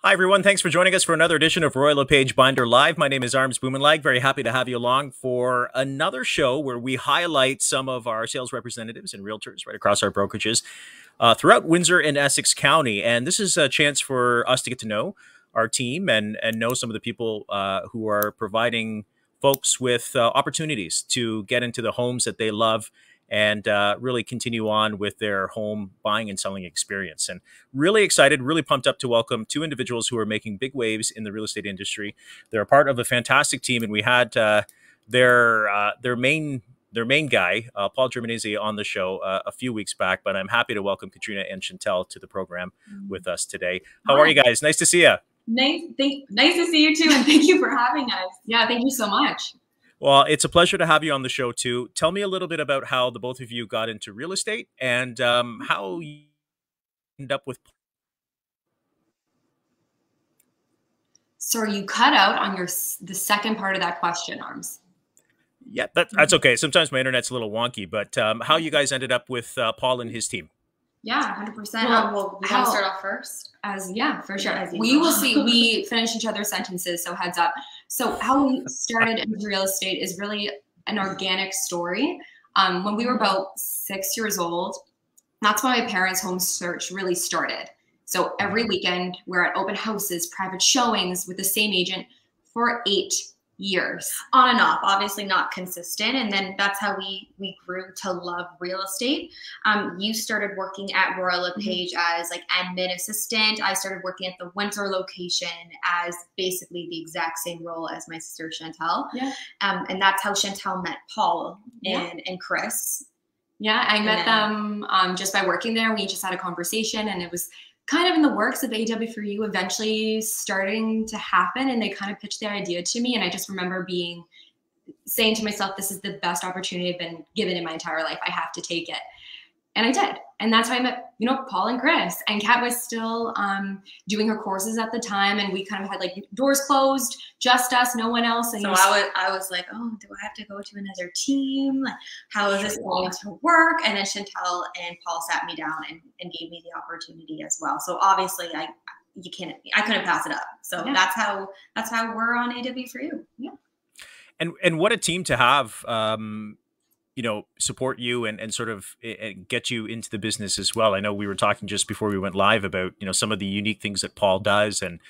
Hi, everyone. Thanks for joining us for another edition of LePage Binder Live. My name is Bumanlag. Very happy to have you along for another show where we highlight some of our sales representatives and realtors right across our brokerages throughout Windsor and Essex County. And this is a chance for us to get to know our team and know some of the people who are providing folks with opportunities to get into the homes that they love and really continue on with their home buying and selling experience. And really excited, really pumped up to welcome two individuals who are making big waves in the real estate industry. They're a part of a fantastic team, and we had their main guy, Paul Germanese, on the show a few weeks back. But I'm happy to welcome Katrina and Chantel to the program with us today. How are you guys? Nice to see you. Nice to see you too, and thank you for having us. Yeah, thank you so much. Well, it's a pleasure to have you on the show, too. Tell me a little bit about how the both of you got into real estate and how you ended up with... Sorry, you cut out on the second part of that question, Arms. Yeah, that's okay. Sometimes my internet's a little wonky, but how you guys ended up with Paul and his team? Yeah, 100%. Well, you want to start off first? Yeah, for sure. We will see. We finish each other's sentences, so heads up. So how we started in real estate is really an organic story. When we were about 6 years old, that's when my parents' home search really started. So every weekend, we're at open houses, private showings with the same agent for 8 years. On and off, obviously not consistent. And then that's how we grew to love real estate. You started working at Royal LePage as like admin assistant. I started working at the Windsor location as basically the exact same role as my sister Chantel. Yeah. And that's how Chantel met Paul and Chris. Yeah, I met them just by working there. We just had a conversation, and it was kind of in the works of AW4U eventually starting to happen, and they kind of pitched the idea to me. And I just remember saying to myself, this is the best opportunity I've been given in my entire life. I have to take it. And I did. And that's why I met, Paul and Chris. And Kat was still doing her courses at the time. And we kind of had like doors closed, just us, no one else. And so I was like, oh, do I have to go to another team? Like, how is this going to work? And then Chantel and Paul sat me down and gave me the opportunity as well. So obviously I couldn't pass it up. So that's how we're on AW4U. Yeah. And what a team to have, support you and sort of get you into the business as well. I know we were talking just before we went live about, some of the unique things that Paul does and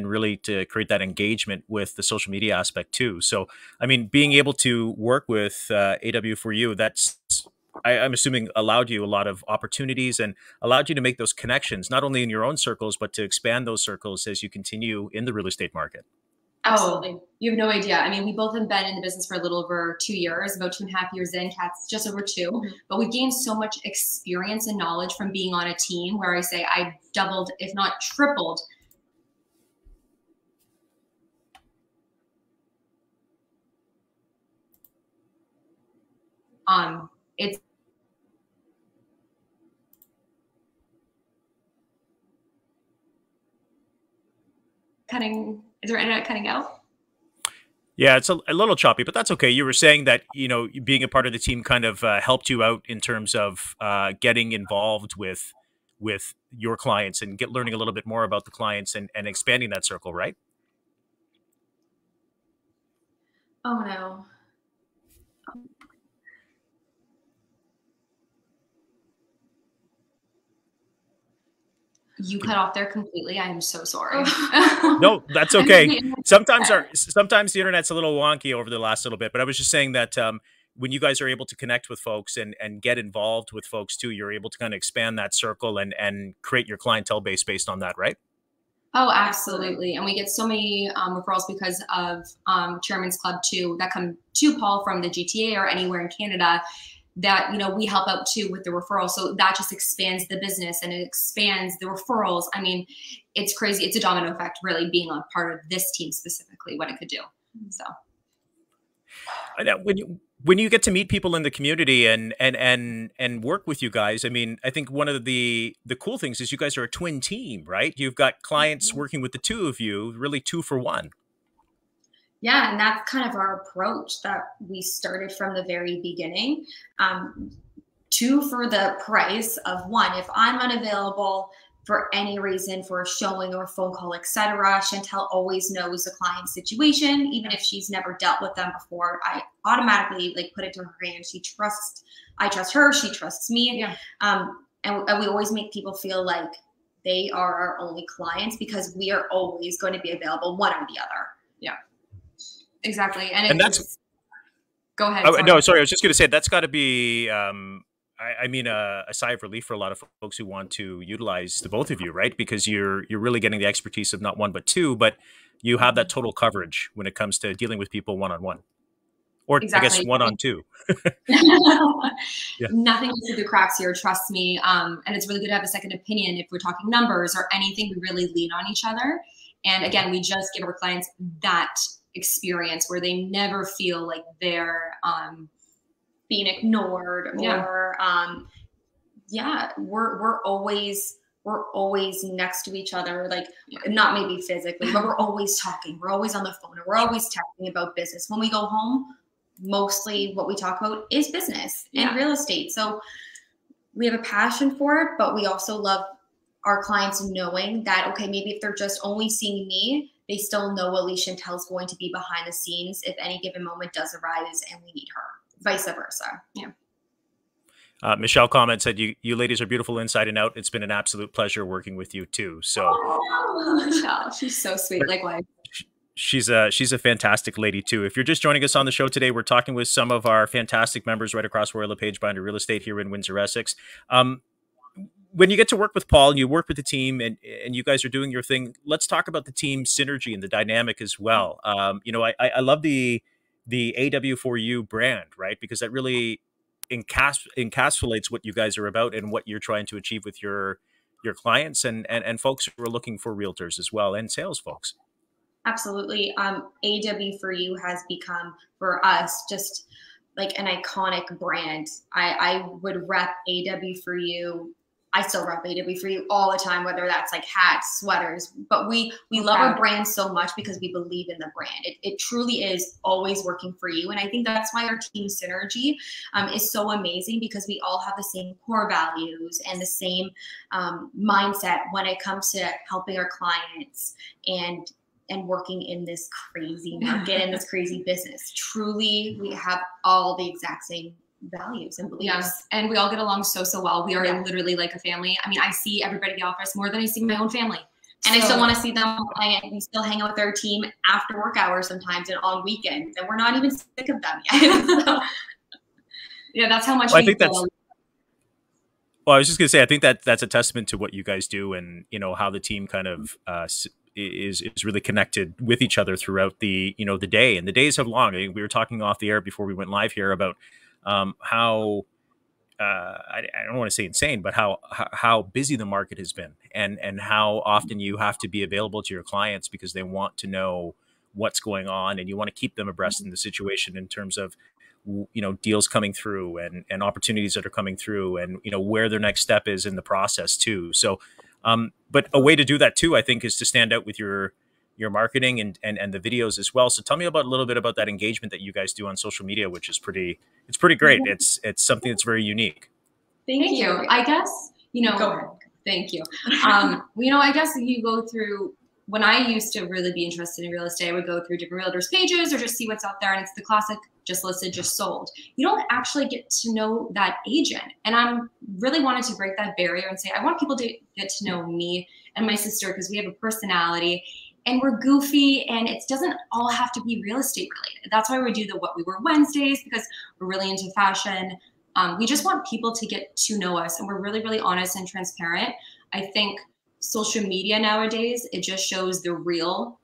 really to create that engagement with the social media aspect too. So, I mean, being able to work with AW4U, that's, I'm assuming, allowed you a lot of opportunities and allowed you to make those connections, not only in your own circles, but to expand those circles as you continue in the real estate market. Absolutely. You have no idea. I mean, we both have been in the business for a little over 2 years, about 2.5 years in. Kat's just over 2. But we've gained so much experience and knowledge from being on a team where I say I doubled, if not tripled. It's cutting. Is there internet cutting out? Yeah, it's a little choppy, but that's okay. You were saying that, being a part of the team kind of helped you out in terms of getting involved with your clients and learning a little bit more about the clients and expanding that circle, right? Oh, no. You cut off there completely. I am so sorry. No, that's okay. Sometimes the internet's a little wonky over the last little bit, but I was just saying that when you guys are able to connect with folks and get involved with folks too, you're able to kind of expand that circle and create your clientele base based on that, right? Oh, absolutely. And we get so many referrals because of Chairman's Club too that come to Paul from the GTA or anywhere in Canada that, we help out too with the referrals. So that just expands the business and it expands the referrals. I mean, it's crazy. It's a domino effect really being a part of this team specifically, what it could do. So. I know when you get to meet people in the community and work with you guys, I mean, I think one of the cool things is you guys are a twin team, right? You've got clients working with the two of you, really 2 for 1. Yeah, and that's kind of our approach that we started from the very beginning. 2 for the price of 1. If I'm unavailable, for any reason, for a showing or a phone call, etc. Chantel always knows the client's situation, even if she's never dealt with them before. I automatically like put it to her hand. I trust her, she trusts me. Yeah. And we always make people feel like they are our only clients because we are always going to be available, one or the other. Yeah, exactly. And that's, go ahead. Oh, no, sorry. I was just going to say that's got to be, I mean, a sigh of relief for a lot of folks who want to utilize the both of you, right? Because you're really getting the expertise of not one but two, but you have that total coverage when it comes to dealing with people one-on-one, or exactly. I guess one-on-two. Yeah. Nothing goes through the cracks here, trust me. And it's really good to have a second opinion if we're talking numbers or anything. We really lean on each other, and again, we just give our clients that experience where they never feel like they're being ignored or we're always next to each other, like not maybe physically, but we're always talking, we're always on the phone, or we're always texting about business. When we go home, mostly what we talk about is business and real estate. So we have a passion for it, but we also love our clients knowing that, okay, maybe if they're just only seeing me, they still know at least Chantel's going to be behind the scenes if any given moment does arise and we need her, vice versa. Yeah. Michelle comment said, you ladies are beautiful inside and out. It's been an absolute pleasure working with you too. So Michelle, she's so sweet. Likewise. She's a fantastic lady too. If you're just joining us on the show today, we're talking with some of our fantastic members right across Royal LePage Binder Real Estate here in Windsor, Essex. When you get to work with Paul and you work with the team and you guys are doing your thing, let's talk about the team synergy and the dynamic as well. You know, I love the AW4U brand, right? Because that really encapsulates what you guys are about and what you're trying to achieve with your clients and folks who are looking for realtors as well, and sales folks. Absolutely. AW4U has become for us just like an iconic brand. I would rep AW4U. I still rep AW4U all the time, whether that's like hats, sweaters, but we love our brand so much because we believe in the brand. It truly is always working for you. And I think that's why our team synergy is so amazing, because we all have the same core values and the same mindset when it comes to helping our clients and working in this crazy market and this crazy business. Truly, we have all the exact same values and beliefs. Yes, and we all get along so well. We are literally like a family. I mean, I see everybody in the office more than I see my own family. And I still want to see them, and we still hang out with our team after work hours sometimes and on weekends, and we're not even sick of them yet. So, yeah, that's how much I think that's. Well, I was just going to say, I think that's a testament to what you guys do, and you know how the team kind of is really connected with each other throughout the the day. And the days have long. I mean, we were talking off the air before we went live here about how I don't want to say insane, but how busy the market has been, and how often you have to be available to your clients because they want to know what's going on, and you want to keep them abreast in the situation in terms of deals coming through and opportunities that are coming through, and where their next step is in the process too. So but a way to do that too, I think, is to stand out with your marketing and the videos as well. So tell me a little bit about that engagement that you guys do on social media, which is pretty great. It's something that's very unique. Thank you. I guess, Go ahead. Thank you. I guess you go through, when I used to really be interested in real estate, I would go through different realtors pages or just see what's out there. And it's the classic, just listed, just sold. You don't actually get to know that agent. And I'm really wanted to break that barrier and say, I want people to get to know me and my sister, because we have a personality and we're goofy, and it doesn't all have to be real estate related. That's why we do the What We Were Wednesdays, because we're really into fashion. We just want people to get to know us, and we're really, really honest and transparent. I think social media nowadays, it just shows the real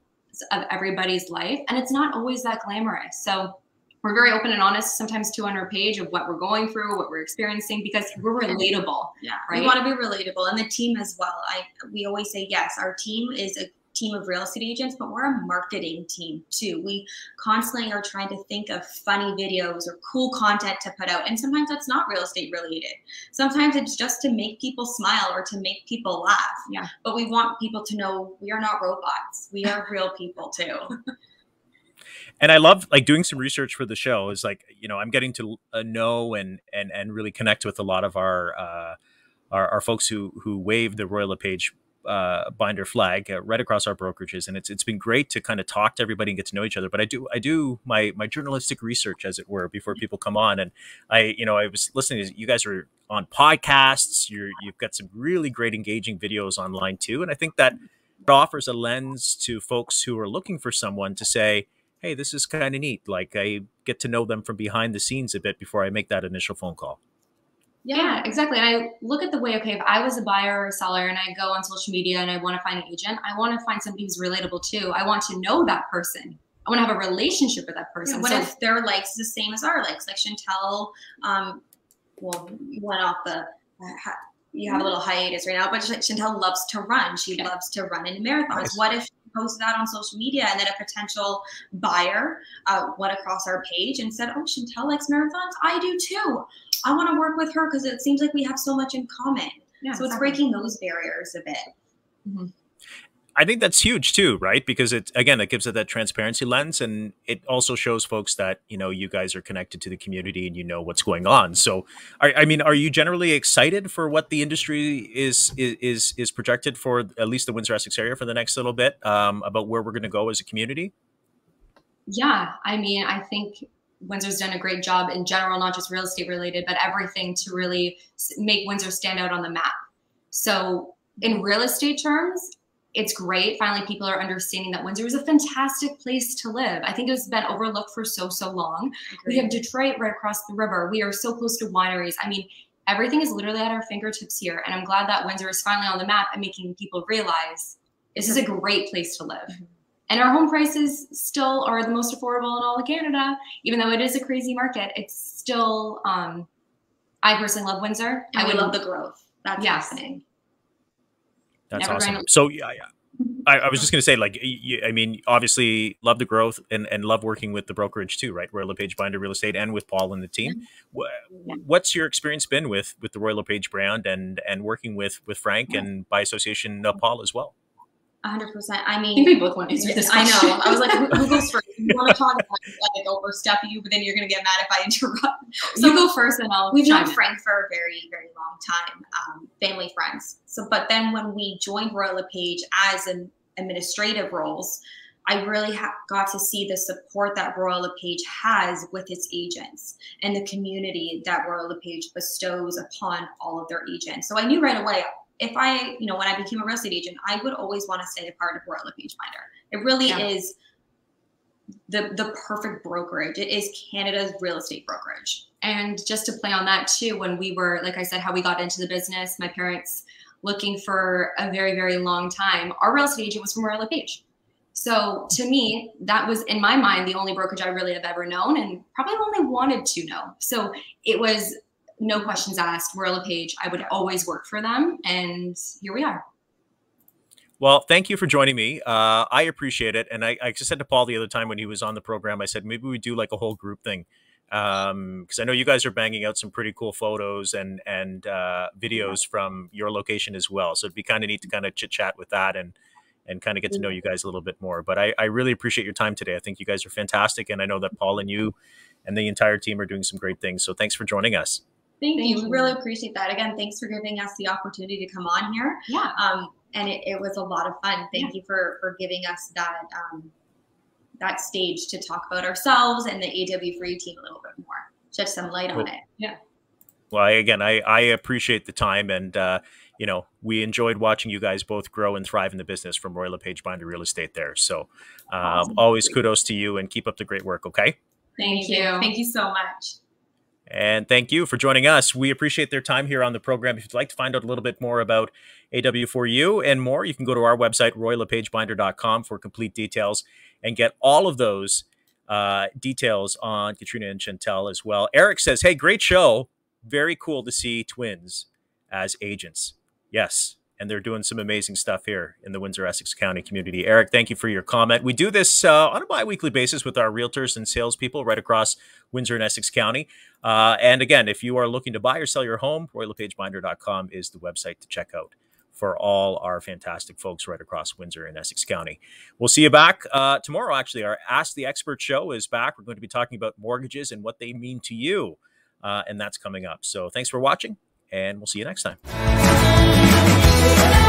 of everybody's life, and it's not always that glamorous. So we're very open and honest sometimes too on our page of what we're going through, what we're experiencing, because we're relatable. Yeah, right? We want to be relatable, and the team as well. We always say, yes, our team is a team of real estate agents, but we're a marketing team too. We constantly are trying to think of funny videos or cool content to put out. And sometimes that's not real estate related. Sometimes it's just to make people smile or to make people laugh. Yeah. But we want people to know we are not robots. We are real people too. And I love doing some research for the show. Is I'm getting to know and really connect with a lot of our our folks who wave the Royal LePage binder flag right across our brokerages, and it's been great to kind of talk to everybody and get to know each other. But I do my journalistic research, as it were, before people come on, and I was listening to you guys are on podcasts. You've got some really great engaging videos online too, and I think that it offers a lens to folks who are looking for someone to say, hey, this is kind of neat. Like, I get to know them from behind the scenes a bit before I make that initial phone call. Yeah, exactly. And I look at the way, okay, if I was a buyer or seller and I go on social media and I want to find an agent, I want to find somebody who's relatable too. I want to know that person. I want to have a relationship with that person. Yeah, what if their likes the same as our likes? Like Chantel, well, you went off the, you have a little hiatus right now, but Chantel loves to run. She loves to run in marathons. Nice. What if she posted that on social media and then a potential buyer went across our page and said, oh, Chantel likes marathons? I do too. I want to work with her because it seems like we have so much in common. Yeah, so it's breaking those barriers a bit. Mm-hmm. I think that's huge too, right? Because it gives it that transparency lens, and it also shows folks that, you know, you guys are connected to the community and you know what's going on. So, I mean, are you generally excited for what the industry is projected for, at least the Windsor Essex area, for the next little bit, about where we're going to go as a community? Yeah, I mean, I think Windsor's done a great job in general, not just real estate related, but everything to really make Windsor stand out on the map. So in real estate terms, it's great. Finally, people are understanding that Windsor is a fantastic place to live. I think it's been overlooked for so long. We have Detroit right across the river. We are so close to wineries. I mean, everything is literally at our fingertips here. And I'm glad that Windsor is finally on the map and making people realize this is a great place to live. Mm-hmm. And our home prices still are the most affordable in all of Canada. Even though it is a crazy market, it's still, I personally love Windsor. And I love the growth that's happening. That's awesome. So yeah, I was just going to say, like, I mean, obviously love the growth and love working with the brokerage too, right? Royal LePage Binder Real Estate and with Paul and the team. Yeah. What's your experience been with the Royal LePage brand and working with Frank and by association Paul as well? 100%. I mean, I think we both want to answer this question. I know. I was like, who goes first? You want to talk about like overstep you, but then you're going to get mad if I interrupt. So you go first and I'll. We've known Frank for a very, very long time, family friends. So, but then when we joined Royal LePage as an administrative roles, I really got to see the support that Royal LePage has with its agents and the community that Royal LePage bestows upon all of their agents. So I knew right away, if I, you know, when I became a real estate agent, I would always want to stay a part of Royal LePage Binder. It really is the perfect brokerage. It is Canada's real estate brokerage. And just to play on that too, when we were, like I said, how we got into the business, my parents looking for a very, very long time, our real estate agent was from Royal LePage. So to me, that was in my mind, the only brokerage I really have ever known and probably only wanted to know. So it was no questions asked, Royal LePage. I would always work for them, and here we are. Well, thank you for joining me. I appreciate it. And I just said to Paul the other time when he was on the program, I said, maybe we do like a whole group thing. Because I know you guys are banging out some pretty cool photos and videos from your location as well. So it'd be kind of neat to kind of chit chat with that and kind of get to know you guys a little bit more. But I really appreciate your time today. I think you guys are fantastic. And I know that Paul and you and the entire team are doing some great things. So thanks for joining us. Thank you. We really appreciate that. Again, thanks for giving us the opportunity to come on here. Yeah. And it was a lot of fun. Thank you for giving us that that stage to talk about ourselves and the AW4U team a little bit more. Shed some light on it. Yeah. Well, again, I appreciate the time, and you know, we enjoyed watching you guys both grow and thrive in the business from Royal LePage Binder Real Estate there. So awesome. Always kudos to you, and keep up the great work. Okay. Thank you. Thank you so much. And thank you for joining us. We appreciate their time here on the program. If you'd like to find out a little bit more about AW4U and more, you can go to our website, royallepagebinder.com, for complete details and get all of those details on Katrina and Chantel as well. Eric says, hey, great show. Very cool to see twins as agents. Yes. And they're doing some amazing stuff here in the Windsor Essex County community. Eric, thank you for your comment. We do this on a bi-weekly basis with our realtors and salespeople right across Windsor and Essex County. And again, if you are looking to buy or sell your home, royallepagebinder.com is the website to check out for all our fantastic folks right across Windsor and Essex County. We'll see you back tomorrow. Actually, our Ask the Expert show is back. We're going to be talking about mortgages and what they mean to you. And that's coming up. So thanks for watching, and we'll see you next time. you.